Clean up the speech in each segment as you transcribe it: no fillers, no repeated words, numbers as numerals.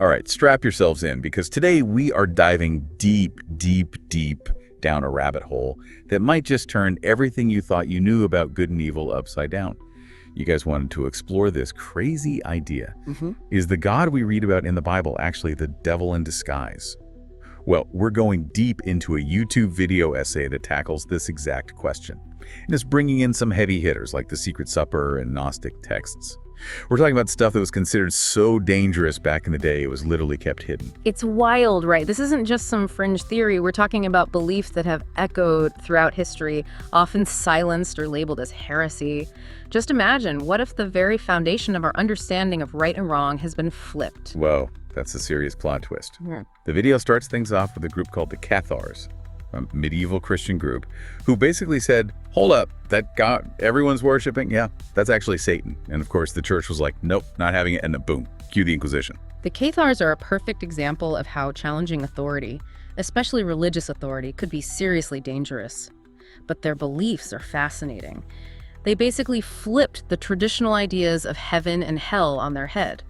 All right, strap yourselves in because today we are diving deep, deep, deep down a rabbit hole that might just turn everything you thought you knew about good and evil upside down. You guys wanted to explore this crazy idea. Is the God we read about in the Bible actually the devil in disguise? Well, we're going deep into a YouTube video essay that tackles this exact question. And it's bringing in some heavy hitters like the Secret Supper and Gnostic texts. We're talking about stuff that was considered so dangerous back in the day it was literally kept hidden. It's wild, right? This isn't just some fringe theory. We're talking about beliefs that have echoed throughout history, often silenced or labeled as heresy. Just imagine, what if the very foundation of our understanding of right and wrong has been flipped? Whoa, that's a serious plot twist. Hmm. The video starts things off with a group called the Cathars, a medieval Christian group, who basically said, hold up, that God everyone's worshiping, yeah, that's actually Satan. And of course, the church was like, nope, not having it, and then boom, cue the Inquisition. The Cathars are a perfect example of how challenging authority, especially religious authority, could be seriously dangerous. But their beliefs are fascinating. They basically flipped the traditional ideas of heaven and hell on their head.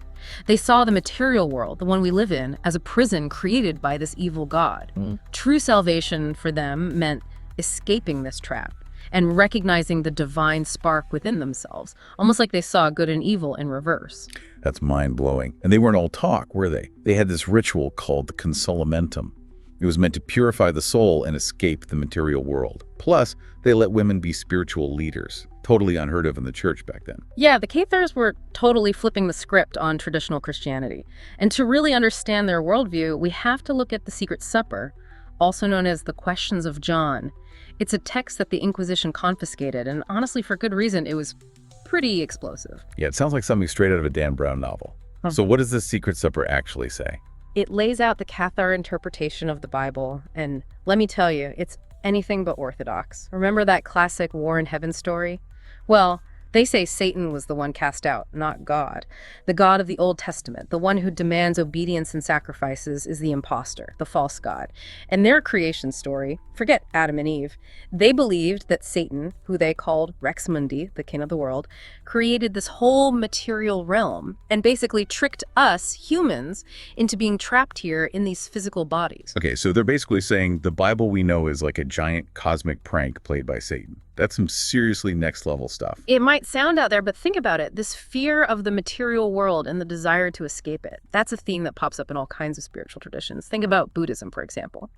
They saw the material world, the one we live in, as a prison created by this evil god. True salvation for them meant escaping this trap and recognizing the divine spark within themselves, almost like they saw good and evil in reverse. That's mind-blowing. And they weren't all talk, were they? They had this ritual called the consolamentum. It was meant to purify the soul and escape the material world. Plus, they let women be spiritual leaders. Totally unheard of in the church back then. Yeah, the Cathars were totally flipping the script on traditional Christianity. And to really understand their worldview, we have to look at the Secret Supper, also known as the Questions of John. It's a text that the Inquisition confiscated, and honestly, for good reason. It was pretty explosive. Yeah, it sounds like something straight out of a Dan Brown novel. So what does the Secret Supper actually say? It lays out the Cathar interpretation of the Bible, and let me tell you, it's anything but orthodox. Remember that classic War in Heaven story? Well, they say Satan was the one cast out, not God. The God of the Old Testament, the one who demands obedience and sacrifices, is the imposter, the false god. And their creation story, forget Adam and Eve, they believed that Satan, who they called Rex Mundi, the king of the world, created this whole material realm and basically tricked us, humans, into being trapped here in these physical bodies. Okay, so they're basically saying the Bible we know is like a giant cosmic prank played by Satan. That's some seriously next level stuff. It might sound out there, but think about it. This fear of the material world and the desire to escape it, that's a theme that pops up in all kinds of spiritual traditions. Think about Buddhism, for example,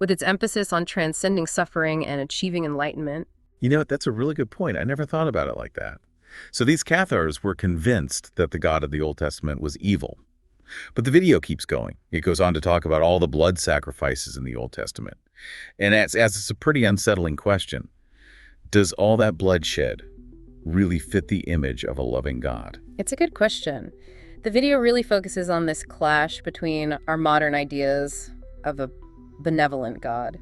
with its emphasis on transcending suffering and achieving enlightenment. You know, that's a really good point. I never thought about it like that. So these Cathars were convinced that the God of the Old Testament was evil. But the video keeps going. It goes on to talk about all the blood sacrifices in the Old Testament. And as it's a pretty unsettling question. Does all that bloodshed really fit the image of a loving God? It's a good question. The video really focuses on this clash between our modern ideas of a benevolent God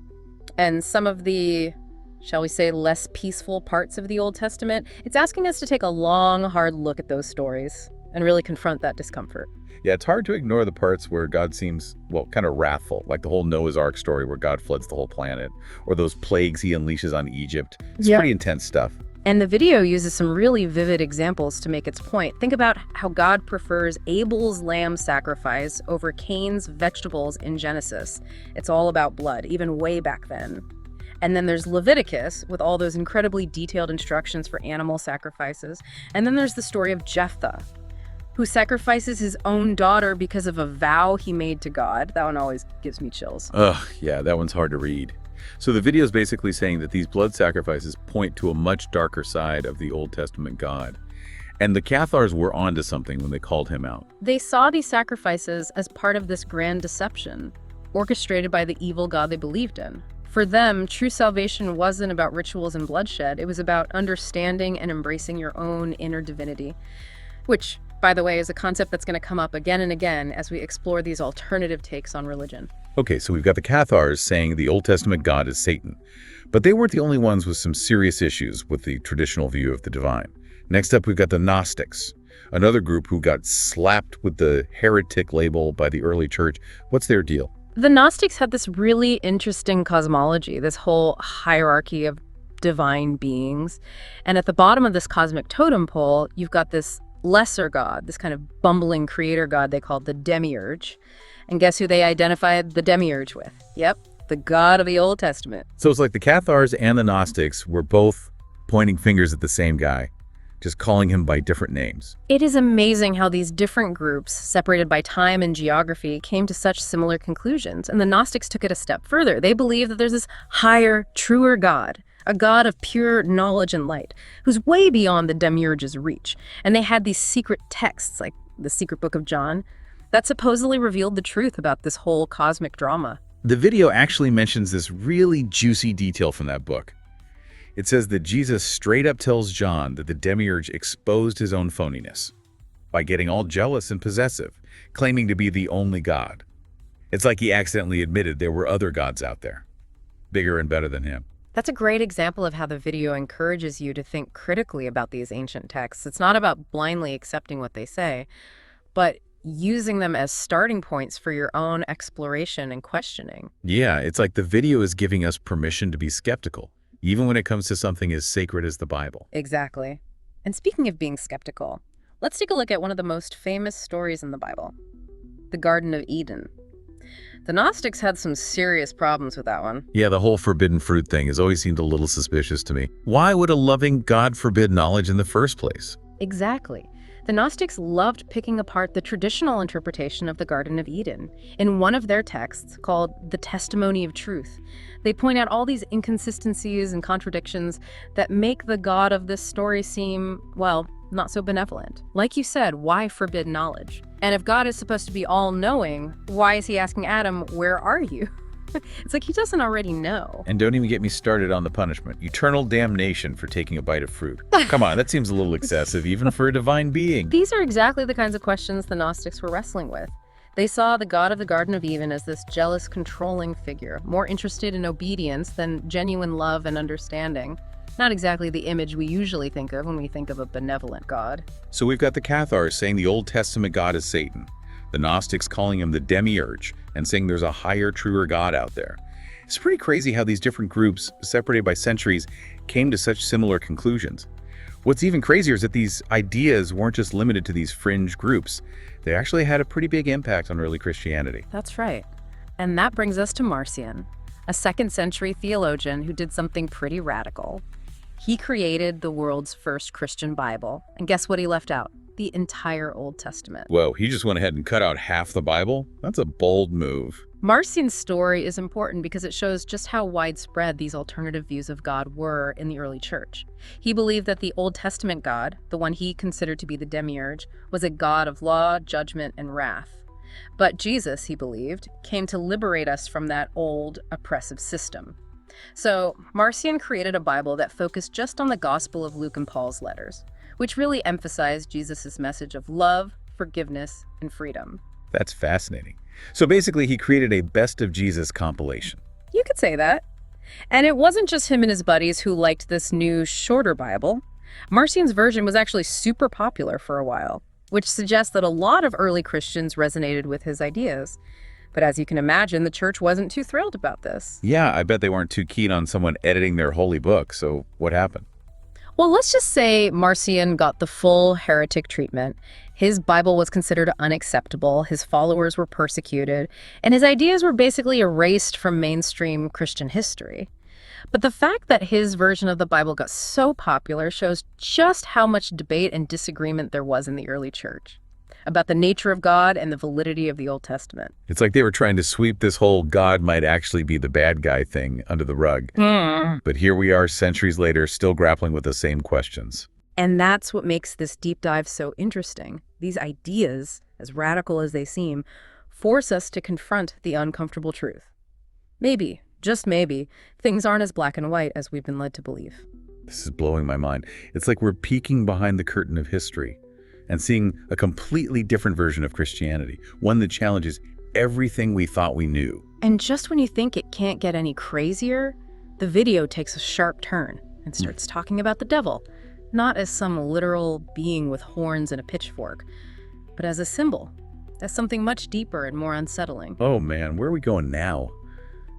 and some of the, shall we say, less peaceful parts of the Old Testament. It's asking us to take a long, hard look at those stories and really confront that discomfort. Yeah, it's hard to ignore the parts where God seems, well, kind of wrathful, like the whole Noah's Ark story where God floods the whole planet, or those plagues he unleashes on Egypt. It's pretty intense stuff. And the video uses some really vivid examples to make its point. Think about how God prefers Abel's lamb sacrifice over Cain's vegetables in Genesis. It's all about blood, even way back then. And then there's Leviticus with all those incredibly detailed instructions for animal sacrifices. And then there's the story of Jephthah, who sacrifices his own daughter because of a vow he made to God. That one always gives me chills. Ugh, yeah, that one's hard to read. So the video is basically saying that these blood sacrifices point to a much darker side of the Old Testament God. And the Cathars were onto something when they called him out. They saw these sacrifices as part of this grand deception, orchestrated by the evil God they believed in. For them, true salvation wasn't about rituals and bloodshed. It was about understanding and embracing your own inner divinity, which, by the way, is a concept that's going to come up again and again as we explore these alternative takes on religion. Okay, so we've got the Cathars saying the Old Testament God is Satan. But they weren't the only ones with some serious issues with the traditional view of the divine. Next up, we've got the Gnostics, another group who got slapped with the heretic label by the early church. What's their deal? The Gnostics had this really interesting cosmology, this whole hierarchy of divine beings. And at the bottom of this cosmic totem pole, you've got this lesser god, this kind of bumbling creator god they called the Demiurge. And guess who they identified the Demiurge with? Yep, the God of the Old Testament. So it's like the Cathars and the Gnostics were both pointing fingers at the same guy, just calling him by different names. It is amazing how these different groups, separated by time and geography, came to such similar conclusions. And the Gnostics took it a step further. They believe that there's this higher, truer God, a God of pure knowledge and light, who's way beyond the Demiurge's reach. And they had these secret texts, like the Secret Book of John, that supposedly revealed the truth about this whole cosmic drama. The video actually mentions this really juicy detail from that book. It says that Jesus straight up tells John that the Demiurge exposed his own phoniness by getting all jealous and possessive, claiming to be the only God. It's like he accidentally admitted there were other gods out there, bigger and better than him. That's a great example of how the video encourages you to think critically about these ancient texts. It's not about blindly accepting what they say, but using them as starting points for your own exploration and questioning. Yeah, it's like the video is giving us permission to be skeptical, even when it comes to something as sacred as the Bible. Exactly. And speaking of being skeptical, let's take a look at one of the most famous stories in the Bible, the Garden of Eden. The Gnostics had some serious problems with that one. Yeah, the whole forbidden fruit thing has always seemed a little suspicious to me. Why would a loving God forbid knowledge in the first place? Exactly. The Gnostics loved picking apart the traditional interpretation of the Garden of Eden. In one of their texts, called The Testimony of Truth, they point out all these inconsistencies and contradictions that make the God of this story seem, well, not so benevolent. Like you said, why forbid knowledge? And if God is supposed to be all-knowing, why is he asking Adam, where are you? It's like he doesn't already know. And don't even get me started on the punishment. Eternal damnation for taking a bite of fruit. Come on, that seems a little excessive, even for a divine being. These are exactly the kinds of questions the Gnostics were wrestling with. They saw the God of the Garden of Eden as this jealous, controlling figure, more interested in obedience than genuine love and understanding. Not exactly the image we usually think of when we think of a benevolent God. So we've got the Cathars saying the Old Testament God is Satan, the Gnostics calling him the Demiurge, and saying there's a higher, truer God out there. It's pretty crazy how these different groups, separated by centuries, came to such similar conclusions. What's even crazier is that these ideas weren't just limited to these fringe groups. They actually had a pretty big impact on early Christianity. That's right. And that brings us to Marcion, a 2nd century theologian who did something pretty radical. He created the world's first Christian Bible. And guess what he left out? The entire Old Testament. Whoa, he just went ahead and cut out half the Bible? That's a bold move. Marcion's story is important because it shows just how widespread these alternative views of God were in the early church. He believed that the Old Testament God, the one he considered to be the Demiurge, was a God of law, judgment, and wrath. But Jesus, he believed, came to liberate us from that old, oppressive system. So Marcion created a Bible that focused just on the Gospel of Luke and Paul's letters, which really emphasized Jesus' message of love, forgiveness, and freedom. That's fascinating. So basically, he created a Best of Jesus compilation. You could say that. And it wasn't just him and his buddies who liked this new, shorter Bible. Marcion's version was actually super popular for a while, which suggests that a lot of early Christians resonated with his ideas. But as you can imagine, the church wasn't too thrilled about this. Yeah, I bet they weren't too keen on someone editing their holy book, so what happened? Well, let's just say Marcion got the full heretic treatment. His Bible was considered unacceptable, his followers were persecuted, and his ideas were basically erased from mainstream Christian history. But the fact that his version of the Bible got so popular shows just how much debate and disagreement there was in the early church about the nature of God and the validity of the Old Testament. It's like they were trying to sweep this whole God might actually be the bad guy thing under the rug. But here we are centuries later, still grappling with the same questions. And that's what makes this deep dive so interesting. These ideas, as radical as they seem, force us to confront the uncomfortable truth. Maybe, just maybe, things aren't as black and white as we've been led to believe. This is blowing my mind. It's like we're peeking behind the curtain of history and seeing a completely different version of Christianity, one that challenges everything we thought we knew. And just when you think it can't get any crazier, the video takes a sharp turn and starts talking about the devil, not as some literal being with horns and a pitchfork, but as a symbol, as something much deeper and more unsettling. Oh man, where are we going now?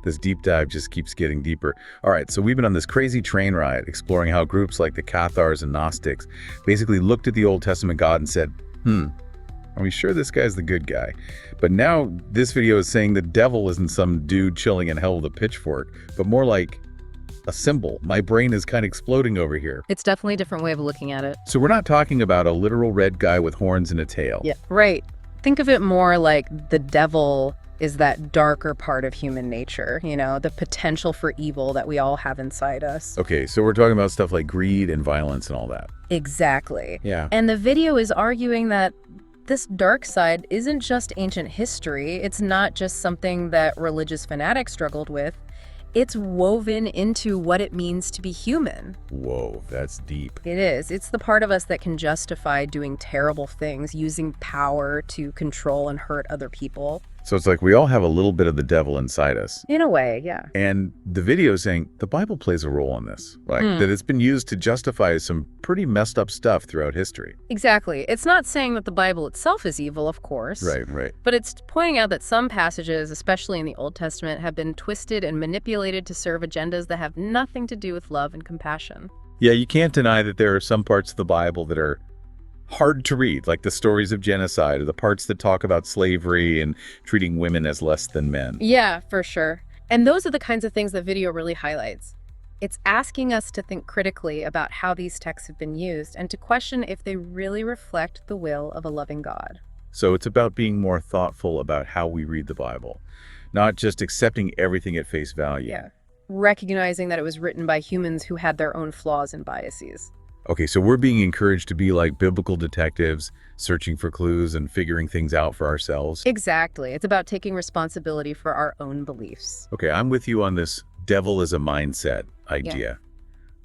This deep dive just keeps getting deeper. All right, so we've been on this crazy train ride exploring how groups like the Cathars and Gnostics basically looked at the Old Testament God and said, are we sure this guy's the good guy? But now this video is saying the devil isn't some dude chilling in hell with a pitchfork, but more like a symbol. My brain is kind of exploding over here. It's definitely a different way of looking at it. So we're not talking about a literal red guy with horns and a tail. Yeah, right. Think of it more like the devil is that darker part of human nature, the potential for evil that we all have inside us. Okay, so we're talking about stuff like greed and violence and all that. Exactly. Yeah. And the video is arguing that this dark side isn't just ancient history. It's not just something that religious fanatics struggled with. It's woven into what it means to be human. Whoa, that's deep. It is. It's the part of us that can justify doing terrible things, using power to control and hurt other people. So it's like we all have a little bit of the devil inside us. In a way, yeah. And the video is saying the Bible plays a role in this, like that it's been used to justify some pretty messed up stuff throughout history. Exactly. It's not saying that the Bible itself is evil, of course. Right. But it's pointing out that some passages, especially in the Old Testament, have been twisted and manipulated to serve agendas that have nothing to do with love and compassion. Yeah, you can't deny that there are some parts of the Bible that are hard to read, like the stories of genocide or the parts that talk about slavery and treating women as less than men. Yeah, for sure. And those are the kinds of things that video really highlights. It's asking us to think critically about how these texts have been used and to question if they really reflect the will of a loving God. So it's about being more thoughtful about how we read the Bible, not just accepting everything at face value. Yeah. Recognizing that it was written by humans who had their own flaws and biases. Okay, so we're being encouraged to be like biblical detectives, searching for clues and figuring things out for ourselves. Exactly. It's about taking responsibility for our own beliefs. Okay, I'm with you on this devil is a mindset idea. Yeah.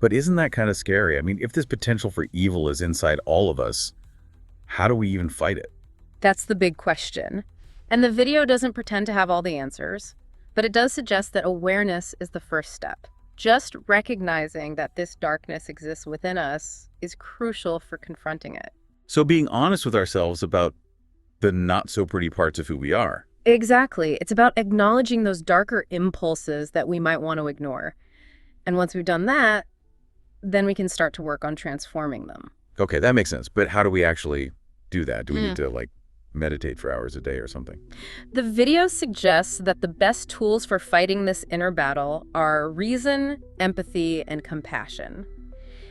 But isn't that kind of scary? I mean, if this potential for evil is inside all of us, how do we even fight it? That's the big question. And the video doesn't pretend to have all the answers, but it does suggest that awareness is the first step. Just recognizing that this darkness exists within us is crucial for confronting it. So being honest with ourselves about the not so pretty parts of who we are. Exactly. It's about acknowledging those darker impulses that we might want to ignore. And once we've done that, then we can start to work on transforming them. Okay, that makes sense. But how do we actually do that? Do we need to meditate for hours a day or something? The video suggests that the best tools for fighting this inner battle are reason, empathy, and compassion.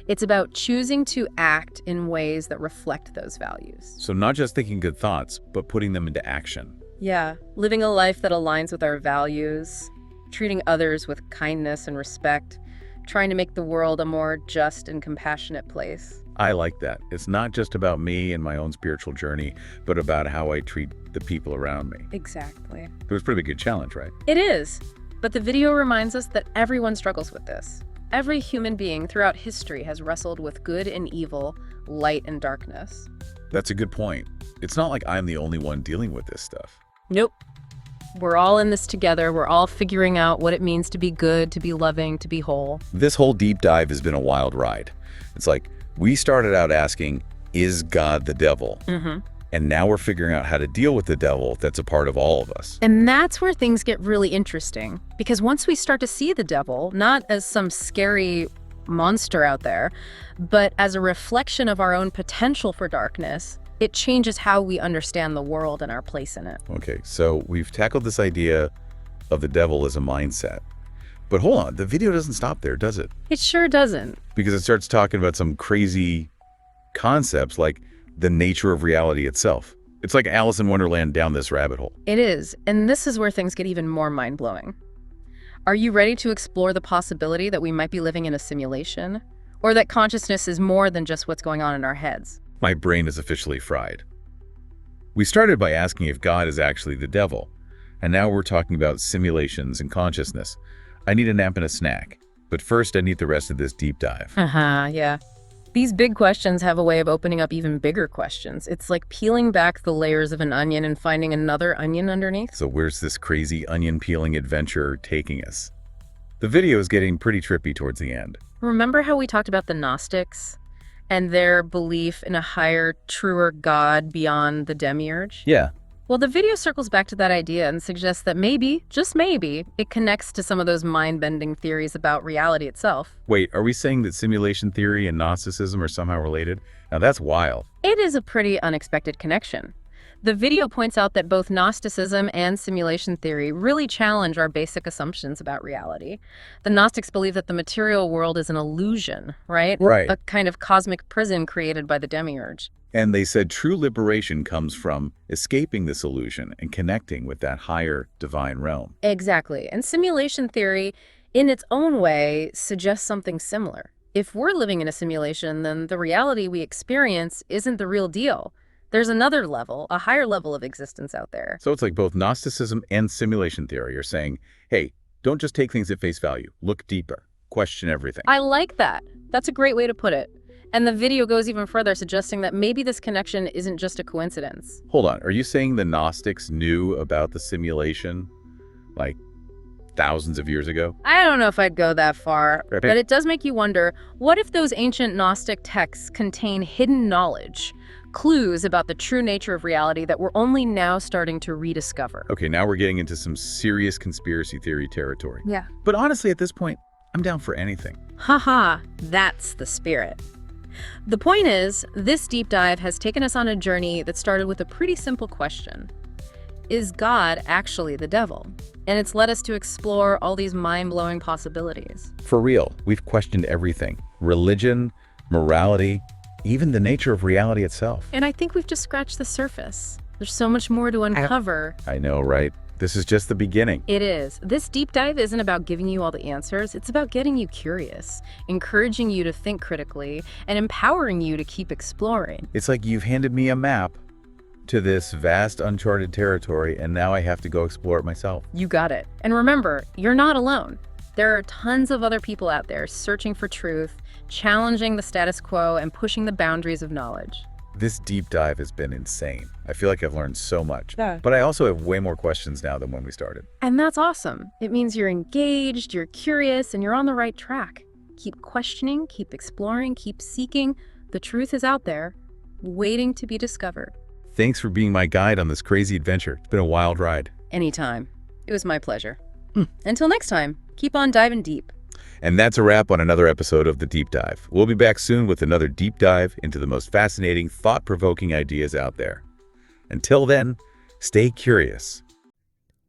It's about choosing to act in ways that reflect those values. So not just thinking good thoughts, but putting them into action. Yeah, living a life that aligns with our values, treating others with kindness and respect, trying to make the world a more just and compassionate place. I like that. It's not just about me and my own spiritual journey, but about how I treat the people around me. Exactly. It was a pretty good challenge, right? It is. But the video reminds us that everyone struggles with this. Every human being throughout history has wrestled with good and evil, light and darkness. That's a good point. It's not like I'm the only one dealing with this stuff. Nope. We're all in this together. We're all figuring out what it means to be good, to be loving, to be whole. This whole deep dive has been a wild ride. It's like we started out asking, is God the devil? And now we're figuring out how to deal with the devil that's a part of all of us. And that's where things get really interesting. Because once we start to see the devil, not as some scary monster out there, but as a reflection of our own potential for darkness, it changes how we understand the world and our place in it. Okay, so we've tackled this idea of the devil as a mindset. But hold on, the video doesn't stop there, does it? It sure doesn't. Because it starts talking about some crazy concepts like the nature of reality itself. It's like Alice in Wonderland down this rabbit hole. It is. And this is where things get even more mind-blowing. Are you ready to explore the possibility that we might be living in a simulation? Or that consciousness is more than just what's going on in our heads? My brain is officially fried. We started by asking if God is actually the devil, and now we're talking about simulations and consciousness. I need a nap and a snack, but first I need the rest of this deep dive. Yeah. These big questions have a way of opening up even bigger questions. It's like peeling back the layers of an onion and finding another onion underneath. So where's this crazy onion peeling adventure taking us? The video is getting pretty trippy towards the end. Remember how we talked about the Gnostics and their belief in a higher, truer God beyond the demiurge? Yeah. Well, the video circles back to that idea and suggests that maybe, just maybe, it connects to some of those mind-bending theories about reality itself. Wait, are we saying that simulation theory and Gnosticism are somehow related? Now that's wild. It is a pretty unexpected connection. The video points out that both Gnosticism and simulation theory really challenge our basic assumptions about reality. The Gnostics believe that the material world is an illusion, right? Right. A kind of cosmic prison created by the demiurge. And they said true liberation comes from escaping this illusion and connecting with that higher divine realm. Exactly. And simulation theory, in its own way, suggests something similar. If we're living in a simulation, then the reality we experience isn't the real deal. There's another level, a higher level of existence out there. So it's like both Gnosticism and simulation theory are saying, hey, don't just take things at face value. Look deeper. Question everything. I like that. That's a great way to put it. And the video goes even further, suggesting that maybe this connection isn't just a coincidence. Hold on. Are you saying the Gnostics knew about the simulation like thousands of years ago? I don't know if I'd go that far, Right. but it does make you wonder, what if those ancient Gnostic texts contain hidden knowledge, clues about the true nature of reality that we're only now starting to rediscover? Okay, now we're getting into some serious conspiracy theory territory. Yeah. But honestly, at this point, I'm down for anything. Haha, that's the spirit. The point is, this deep dive has taken us on a journey that started with a pretty simple question. Is God actually the devil? And it's led us to explore all these mind-blowing possibilities. For real, we've questioned everything. Religion, morality, even the nature of reality itself. And I think we've just scratched the surface. There's so much more to uncover. I know, right? This is just the beginning. It is. This deep dive isn't about giving you all the answers. It's about getting you curious, encouraging you to think critically, and empowering you to keep exploring. It's like you've handed me a map to this vast uncharted territory, and now I have to go explore it myself. You got it. And remember, you're not alone. There are tons of other people out there searching for truth, challenging the status quo, and pushing the boundaries of knowledge. This deep dive has been insane. I feel like I've learned so much. Yeah. But I also have way more questions now than when we started. And that's awesome. It means you're engaged, you're curious, and you're on the right track. Keep questioning, keep exploring, keep seeking. The truth is out there, waiting to be discovered. Thanks for being my guide on this crazy adventure. It's been a wild ride. Anytime. It was my pleasure. Until next time, keep on diving deep. And that's a wrap on another episode of The Deep Dive. We'll be back soon with another deep dive into the most fascinating, thought-provoking ideas out there. Until then, stay curious.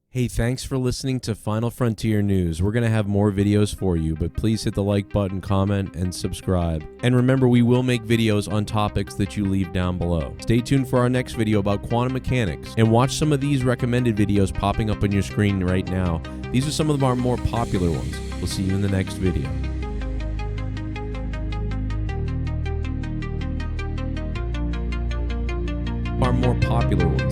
Hey, thanks for listening to Final Frontier News. We're going to have more videos for you, but please hit the like button, comment, and subscribe. And remember, we will make videos on topics that you leave down below. Stay tuned for our next video about quantum mechanics, and watch some of these recommended videos popping up on your screen right now. These are some of our more popular ones. We'll see you in the next video. Our more popular ones.